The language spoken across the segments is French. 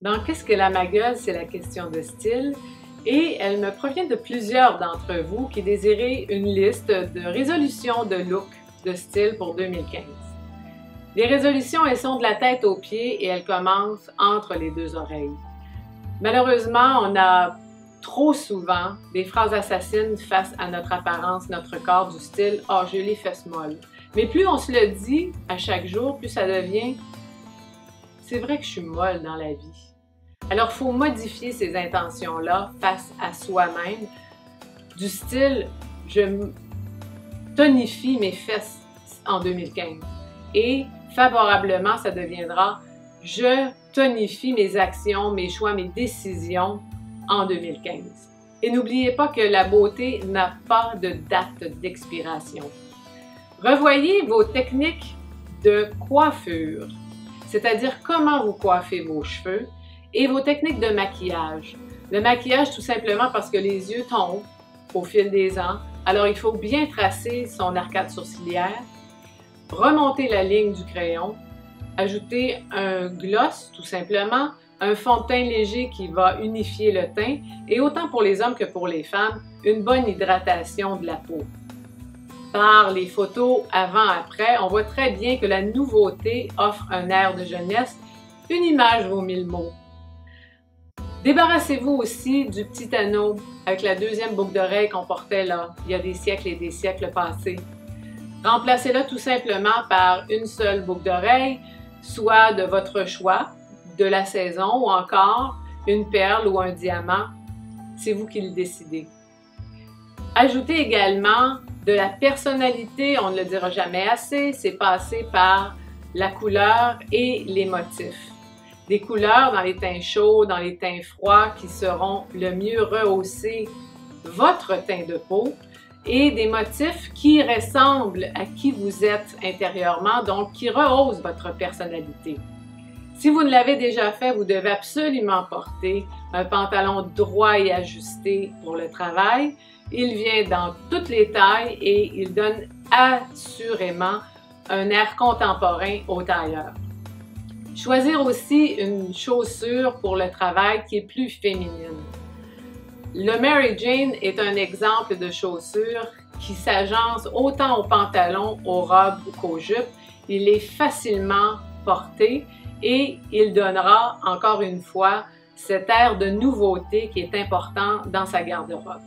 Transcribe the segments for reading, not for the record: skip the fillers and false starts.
Dans Qu'est-ce que la magueule? C'est la question de style et elle me provient de plusieurs d'entre vous qui désirez une liste de résolutions de look, de style pour 2015. Les résolutions, elles sont de la tête aux pieds et elles commencent entre les deux oreilles. Malheureusement, on a trop souvent des phrases assassines face à notre apparence, notre corps, du style « Ah, j'ai les fesses molles ». Mais plus on se le dit à chaque jour, plus ça devient « C'est vrai que je suis molle dans la vie ». Alors, il faut modifier ces intentions-là face à soi-même, du style « Je tonifie mes fesses en 2015 » et favorablement, ça deviendra « Je tonifie mes actions, mes choix, mes décisions en 2015 ». Et n'oubliez pas que la beauté n'a pas de date d'expiration. Revoyez vos techniques de coiffure, c'est-à-dire comment vous coiffez vos cheveux, et vos techniques de maquillage. Le maquillage, tout simplement parce que les yeux tombent au fil des ans, alors il faut bien tracer son arcade sourcilière, remonter la ligne du crayon, ajouter un gloss, tout simplement, un fond de teint léger qui va unifier le teint, et autant pour les hommes que pour les femmes, une bonne hydratation de la peau. Par les photos avant-après, on voit très bien que la nouveauté offre un air de jeunesse. Une image vaut 1000 mots. Débarrassez-vous aussi du petit anneau avec la deuxième boucle d'oreille qu'on portait là, il y a des siècles et des siècles passés. Remplacez-la tout simplement par une seule boucle d'oreille, soit de votre choix, de la saison, ou encore une perle ou un diamant. C'est vous qui le décidez. Ajoutez également de la personnalité, on ne le dira jamais assez, c'est passé par la couleur et les motifs. Des couleurs dans les teints chauds, dans les teints froids qui seront le mieux rehausser votre teint de peau et des motifs qui ressemblent à qui vous êtes intérieurement, donc qui rehaussent votre personnalité. Si vous ne l'avez déjà fait, vous devez absolument porter un pantalon droit et ajusté pour le travail. Il vient dans toutes les tailles et il donne assurément un air contemporain au tailleur. Choisir aussi une chaussure pour le travail qui est plus féminine. Le Mary Jane est un exemple de chaussure qui s'agence autant aux pantalons, aux robes qu'aux jupes. Il est facilement porté et il donnera, encore une fois, cet air de nouveauté qui est important dans sa garde-robe.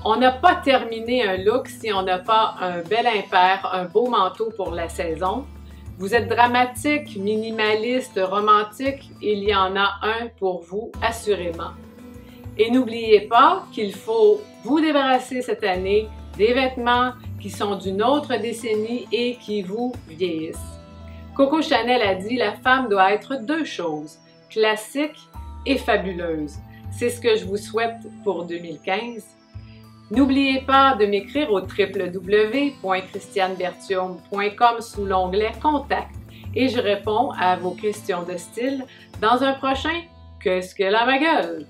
On n'a pas terminé un look si on n'a pas un bel impair, un beau manteau pour la saison. Vous êtes dramatique, minimaliste, romantique, il y en a un pour vous, assurément. Et n'oubliez pas qu'il faut vous débarrasser cette année des vêtements qui sont d'une autre décennie et qui vous vieillissent. Coco Chanel a dit « La femme doit être deux choses, classique et fabuleuse ». C'est ce que je vous souhaite pour 2015. N'oubliez pas de m'écrire au www.christianeberthiaume.com sous l'onglet « Contact » et je réponds à vos questions de style dans un prochain « Qu'est-ce que la magueule ?»